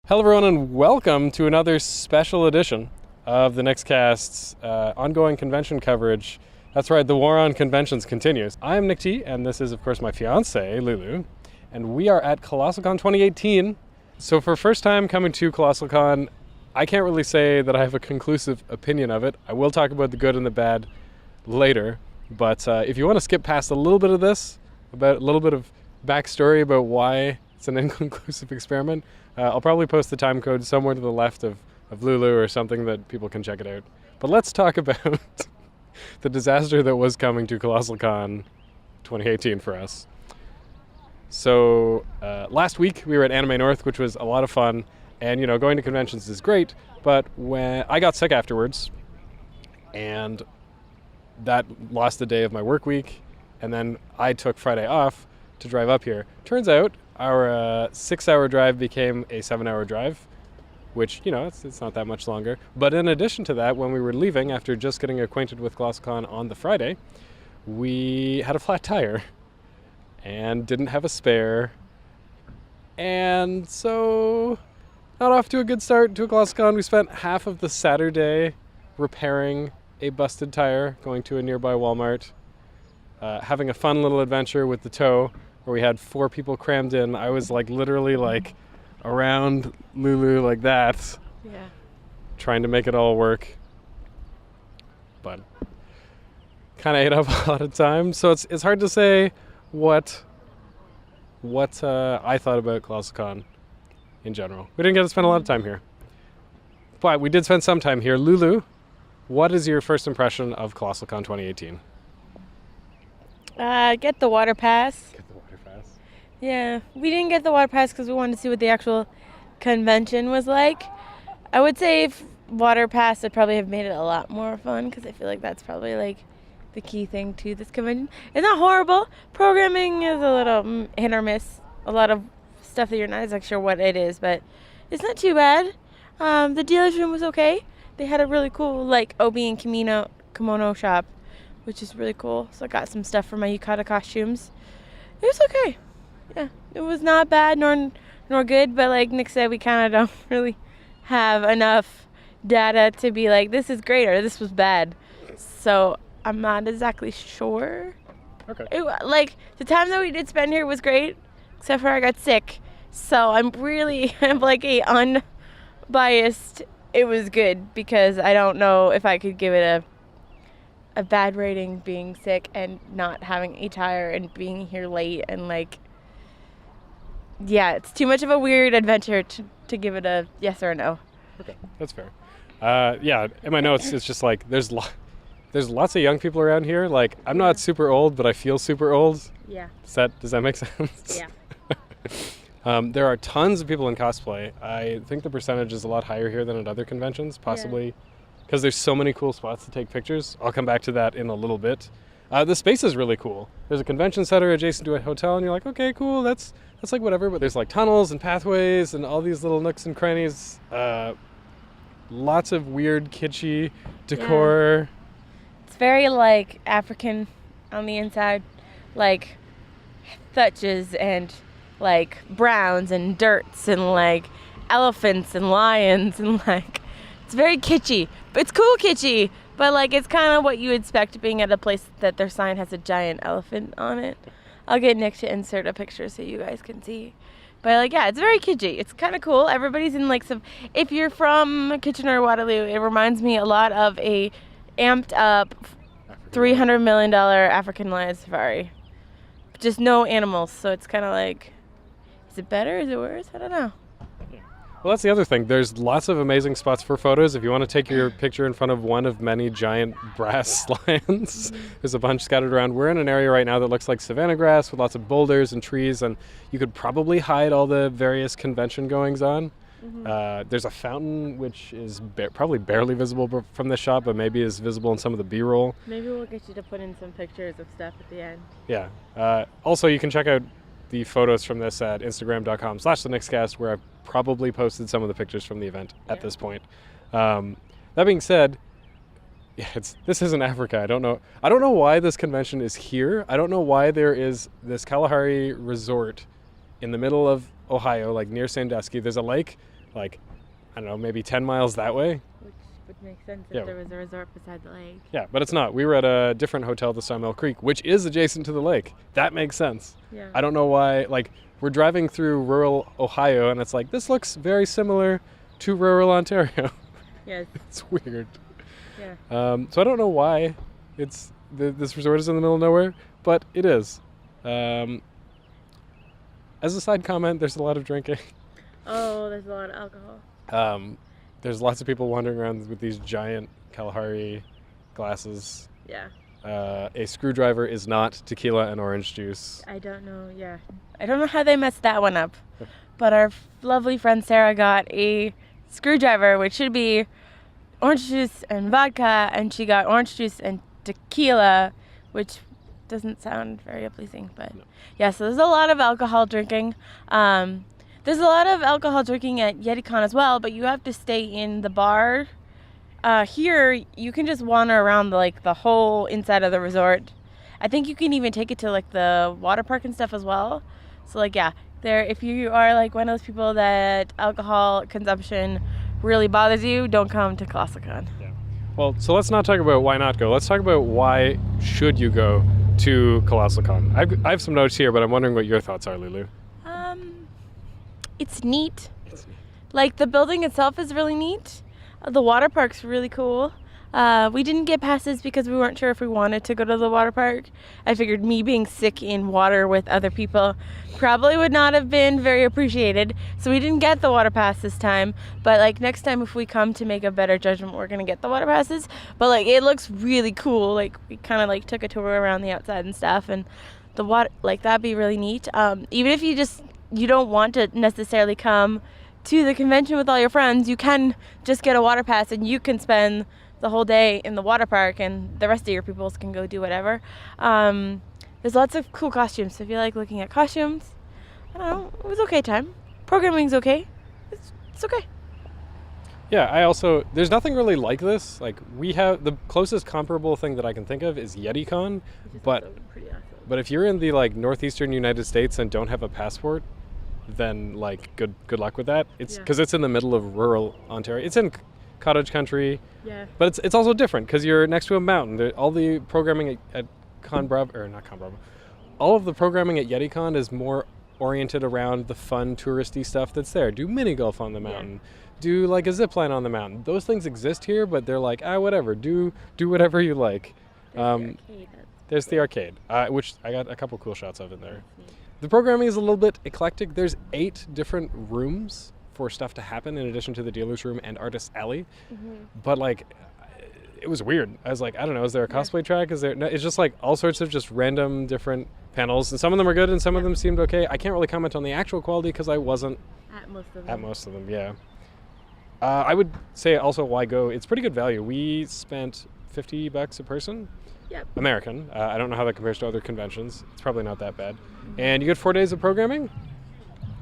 Hello everyone and welcome to another special edition of the Nickscast's ongoing convention coverage. That's right, the war on conventions continues. I'm Nick T, and this is of course my fiance, Lulu, and we are at ColossalCon 2018. So for first time coming to ColossalCon, I can't really say that I have a conclusive opinion of it. I will talk about the good and the bad later, but if you want to skip past a little bit of this, about a little bit of backstory about why it's an inconclusive experiment, I'll probably post the time code somewhere to the left of Lulu or something that people can check it out. But let's talk about the disaster that was coming to ColossalCon 2018 for us. So last week we were at Anime North, which was a lot of fun. And, you know, going to conventions is great, but when I got sick afterwards, and that lost a day of my work week, and then I took Friday off to drive up here. Turns out our 6-hour drive became a 7-hour drive, which, you know, it's not that much longer. But in addition to that, when we were leaving, after just getting acquainted with ColossalCon on the Friday, we had a flat tire and didn't have a spare. And so, not off to a good start to a ColossalCon. We spent half of the Saturday repairing a busted tire, going to a nearby Walmart, having a fun little adventure with the tow, where we had 4 people crammed in. I was like literally like around Lulu like that, trying to make it all work, but kind of ate up a lot of time. So it's hard to say what I thought about ColossalCon in general. We didn't get to spend a lot of time here, but we did spend some time here. Lulu, what is your first impression of ColossalCon 2018? Get the water pass. Get the water pass. Yeah, we didn't get the water pass because we wanted to see what the actual convention was like. I would say if water pass would probably have made it a lot more fun, because I feel like that's probably like the key thing to this convention. It's not horrible. Programming is a little hit or miss. A lot of stuff that you're not exactly sure what it is, but it's not too bad. The dealer's room was okay. They had a really cool like obi and kimono shop, which is really cool. So I got some stuff for my yukata costumes. It was okay. Yeah, it was not bad nor good, but like Nick said, we kind of don't really have enough data to be like, this is great or this was bad. So I'm not exactly sure. Okay. Like the time that we did spend here was great, except for I got sick. So I'm like a unbiased. It was good, because I don't know if I could give it a bad rating being sick and not having a tire and being here late, and like, yeah, it's too much of a weird adventure to give it a yes or a no. Okay, that's fair. Yeah, in my notes, it's just like there's lots of young people around here. Like, I'm not super old, but I feel super old. Yeah. Does that make sense? Yeah. There are tons of people in cosplay. I think the percentage is a lot higher here than at other conventions, possibly because there's so many cool spots to take pictures. I'll come back to that in a little bit. The space is really cool. There's a convention center adjacent to a hotel, and you're like, okay, cool, that's like whatever, but there's like tunnels and pathways and all these little nooks and crannies. Lots of weird, kitschy decor. Yeah. It's very like African on the inside, like thatches and like browns and dirts and like elephants and lions, and like it's very kitschy, but it's cool kitschy, but like it's kind of what you expect being at a place that their sign has a giant elephant on it. I'll get Nick to insert a picture so you guys can see, but like, yeah, it's very kitschy. It's kind of cool. Everybody's in like some, if you're from Kitchener-Waterloo, it reminds me a lot of a amped up $300 million African lion safari, just no animals. So it's kind of like, is it better? Is it worse? I don't know. Well, that's the other thing. There's lots of amazing spots for photos. If you want to take your picture in front of one of many giant brass lions, there's a bunch scattered around. We're in an area right now that looks like savanna grass with lots of boulders and trees, and you could probably hide all the various convention goings on. There's a fountain which is probably barely visible from this shot, but maybe is visible in some of the B-roll. Maybe we'll get you to put in some pictures of stuff at the end. Yeah. Also, you can check out the photos from this at instagram.com/thenickscast, where I've probably posted some of the pictures from the event at this point. That being said, this isn't Africa. I don't know why this convention is here. I don't know why there is this Kalahari resort in the middle of Ohio, like near Sandusky. There's a lake like, I don't know, maybe 10 miles that way. Which would make sense if Yeah. there was a resort beside the lake. Yeah, but it's not. We were at a different hotel this time, Mill Creek, which is adjacent to the lake. That makes sense. Yeah. I don't know why, like, we're driving through rural Ohio, and it's like, this looks very similar to rural Ontario. Yes. It's weird. Yeah. So I don't know why this resort is in the middle of nowhere, but it is. As a side comment, there's a lot of drinking. Oh, there's a lot of alcohol. There's lots of people wandering around with these giant Kalahari glasses. Yeah. A screwdriver is not tequila and orange juice. I don't know. Yeah. I don't know how they messed that one up, but our lovely friend Sarah got a screwdriver, which should be orange juice and vodka, and she got orange juice and tequila, which doesn't sound very pleasing, but No. yeah, so there's a lot of alcohol drinking. There's a lot of alcohol drinking at YetiCon as well, but you have to stay in the bar. Here, you can just wander around the whole inside of the resort. I think you can even take it to like the water park and stuff as well. So like, yeah, there, if you are like one of those people that alcohol consumption really bothers you, don't come to ColossalCon. Yeah. Well, so let's not talk about why not go. Let's talk about why should you go to ColossalCon. I have some notes here, but I'm wondering what your thoughts are, Lulu. It's neat. Like the building itself is really neat. The water park's really cool. We didn't get passes because we weren't sure if we wanted to go to the water park. I figured me being sick in water with other people probably would not have been very appreciated. So we didn't get the water pass this time. But like next time if we come to make a better judgment, we're going to get the water passes. But like it looks really cool. Like we kind of like took a tour around the outside and stuff, and the water, like that'd be really neat. Even if you don't want to necessarily come to the convention with all your friends, you can just get a water pass and you can spend the whole day in the water park, and the rest of your peoples can go do whatever. There's lots of cool costumes, so if you like looking at costumes, I don't know, it was okay time. Programming's okay. It's okay. Yeah, there's nothing really like this. Like, we have, the closest comparable thing that I can think of is YetiCon, but if you're in the like northeastern United States and don't have a passport, then like good luck with that. It's because it's in the middle of rural Ontario. It's in cottage country. Yeah. But it's also different because you're next to a mountain. All the programming at all of the programming at YetiCon is more oriented around the fun touristy stuff that's there. Do mini golf on the mountain. Do like a zip line on the mountain. Those things exist here, but they're like, whatever. Do whatever you like. There's the arcade, which I got a couple cool shots of in there. The programming is a little bit eclectic. There's 8 different rooms for stuff to happen in addition to the dealer's room and artist's alley. Mm-hmm. But like, it was weird. I was like, I don't know, is there a cosplay track? Is there? No, it's just like all sorts of just random different panels, and some of them are good and some of them seemed okay. I can't really comment on the actual quality because I wasn't at most of them. Yeah. I would say also why go. It's pretty good value. We spent $50 a person. Yep. American. I don't know how that compares to other conventions. It's probably not that bad. Mm-hmm. And you get 4 days of programming.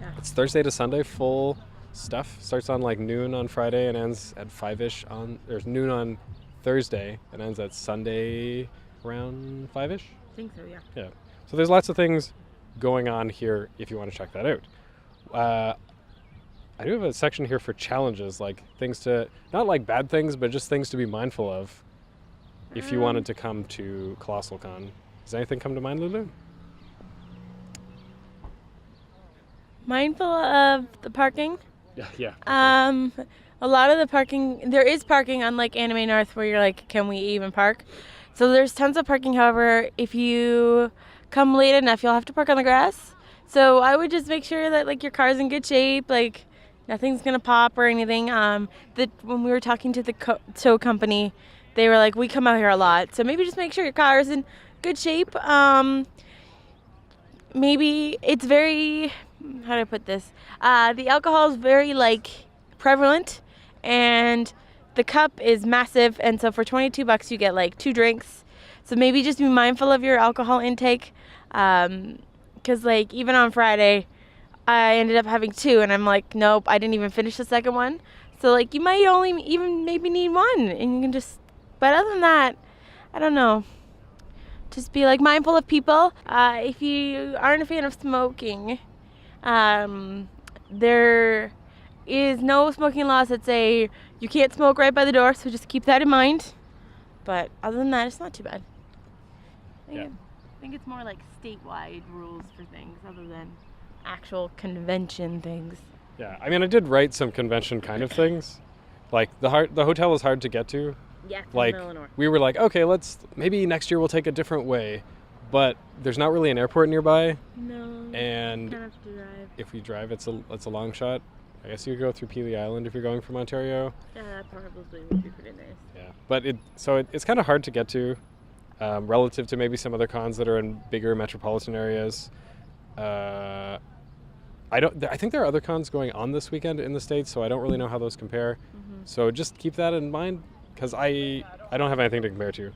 Yeah. It's Thursday to Sunday, full stuff. Starts on like noon on Friday and ends at 5-ish there's noon on Thursday and ends at Sunday around 5-ish. I think so, yeah. Yeah. So there's lots of things going on here if you want to check that out. I do have a section here for challenges, like things to, not like bad things, but just things to be mindful of if you wanted to come to ColossalCon. Does anything come to mind, Lulu? Mindful of the parking. Yeah. A lot of the parking, there is parking unlike Anime North where you're like, can we even park? So there's tons of parking. However, if you come late enough, you'll have to park on the grass. So I would just make sure that like your car's in good shape, like nothing's gonna pop or anything. When we were talking to the tow company, they were like, we come out here a lot, so maybe just make sure your car is in good shape. Maybe it's very, how do I put this? The alcohol is very like prevalent, and the cup is massive, and so for $22 you get like 2 drinks. So maybe just be mindful of your alcohol intake, because like even on Friday, I ended up having 2, and I'm like, nope, I didn't even finish the second one. So like you might only even maybe need 1, and you can just. But other than that, I don't know. Just be like mindful of people. If you aren't a fan of smoking, there is no smoking laws that say you can't smoke right by the door, so just keep that in mind. But other than that, it's not too bad. I think it's more like statewide rules for things other than actual convention things. Yeah, I mean, I did write some convention kind of things. Like, the hotel is hard to get to. Yeah, Like, we were like, okay, maybe next year we'll take a different way. But there's not really an airport nearby. No, And you kind of have to drive. if we drive, it's a long shot. I guess you could go through Pelee Island if you're going from Ontario. Yeah, that probably would be pretty nice. Yeah, but it's kind of hard to get to, relative to maybe some other cons that are in bigger metropolitan areas. I think there are other cons going on this weekend in the States, so I don't really know how those compare. Mm-hmm. So just keep that in mind, because I don't have anything to compare to.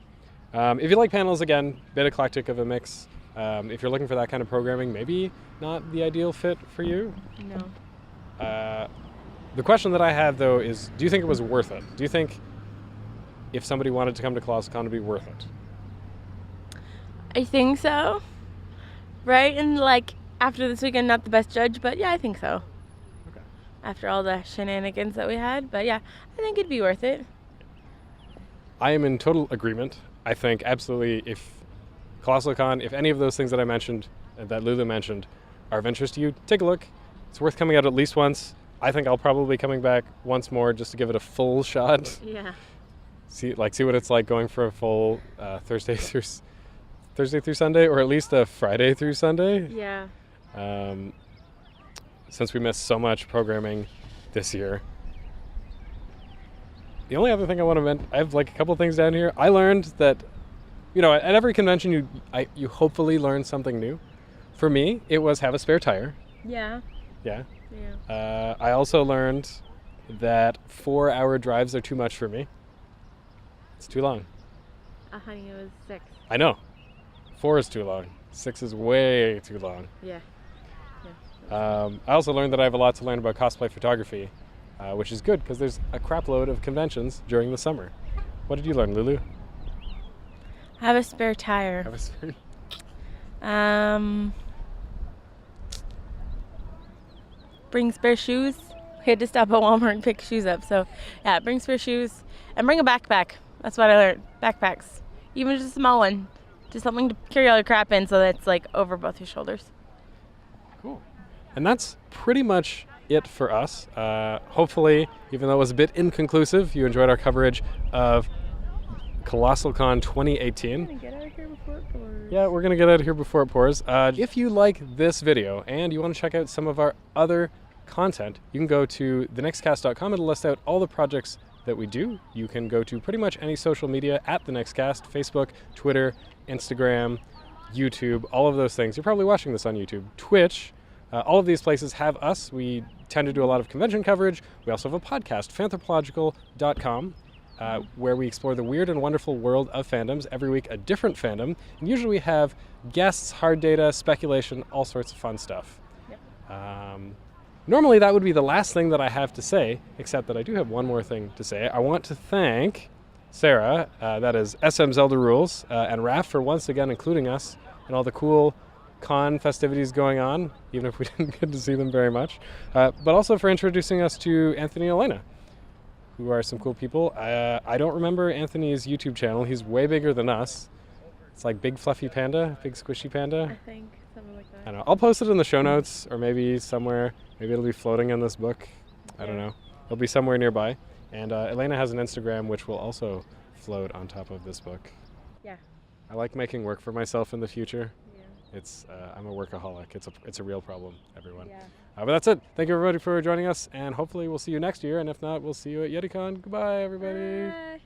If you like panels, again, bit eclectic of a mix. If you're looking for that kind of programming, maybe not the ideal fit for you. No. The question that I have, though, is do you think it was worth it? Do you think if somebody wanted to come to ColossalCon, it'd be worth it? I think so. Right? And like after this weekend, not the best judge, but yeah, I think so. Okay. After all the shenanigans that we had. But yeah, I think it'd be worth it. I am in total agreement. I think absolutely if ColossalCon, if any of those things that I mentioned, that Lulu mentioned, are of interest to you, take a look. It's worth coming out at least once. I think I'll probably be coming back once more just to give it a full shot. Yeah. See what it's like going for a full Thursday through Sunday, or at least a Friday through Sunday. Yeah. Since we missed so much programming this year. The only other thing I want to mention, I have like a couple things down here. I learned that, at every convention you hopefully learn something new. For me, it was have a spare tire. Yeah. Yeah. Yeah. I also learned that 4-hour drives are too much for me. It's too long. Honey, it was 6. I know. 4 is too long. 6 is way too long. Yeah. I also learned that I have a lot to learn about cosplay photography, which is good because there's a crap load of conventions during the summer. What did you learn, Lulu? Have a spare tire. Have a spare... Bring spare shoes. We had to stop at Walmart and pick shoes up. So, yeah, bring spare shoes and bring a backpack. That's what I learned. Backpacks. Even just a small one. Just something to carry all your crap in so that it's like over both your shoulders. Cool. And that's pretty much it for us. Hopefully, even though it was a bit inconclusive, you enjoyed our coverage of ColossalCon 2018. Get out of here before it pours. Yeah, we're going to get out of here before it pours. If you like this video and you want to check out some of our other content, you can go to Nickscast.com. It'll list out all the projects that we do. You can go to pretty much any social media at the Nickscast, Facebook, Twitter, Instagram, YouTube, all of those things. You're probably watching this on YouTube. Twitch, all of these places have us. We tend to do a lot of convention coverage. We also have a podcast, fanthropological.com, where we explore the weird and wonderful world of fandoms. Every week, a different fandom. And usually we have guests, hard data, speculation, all sorts of fun stuff. Yep. Normally, that would be the last thing that I have to say, except that I do have one more thing to say. I want to thank Sarah, that is SM Zelda Rules, and Raph for once again including us in all the cool con festivities going on, even if we didn't get to see them very much, but also for introducing us to Anthony and Elena, who are some cool people. I don't remember Anthony's YouTube channel. He's way bigger than us. It's like Big Fluffy Panda, Big Squishy Panda. I think, something like that. I don't know. I'll post it in the show notes, or maybe somewhere. Maybe it'll be floating in this book. I don't know. It'll be somewhere nearby. And Elena has an Instagram, which will also float on top of this book. Yeah. I like making work for myself in the future. Yeah. I'm a workaholic. It's a real problem, everyone. Yeah. But that's it. Thank you everybody for joining us, and hopefully we'll see you next year. And if not, we'll see you at YetiCon. Goodbye, everybody. Bye.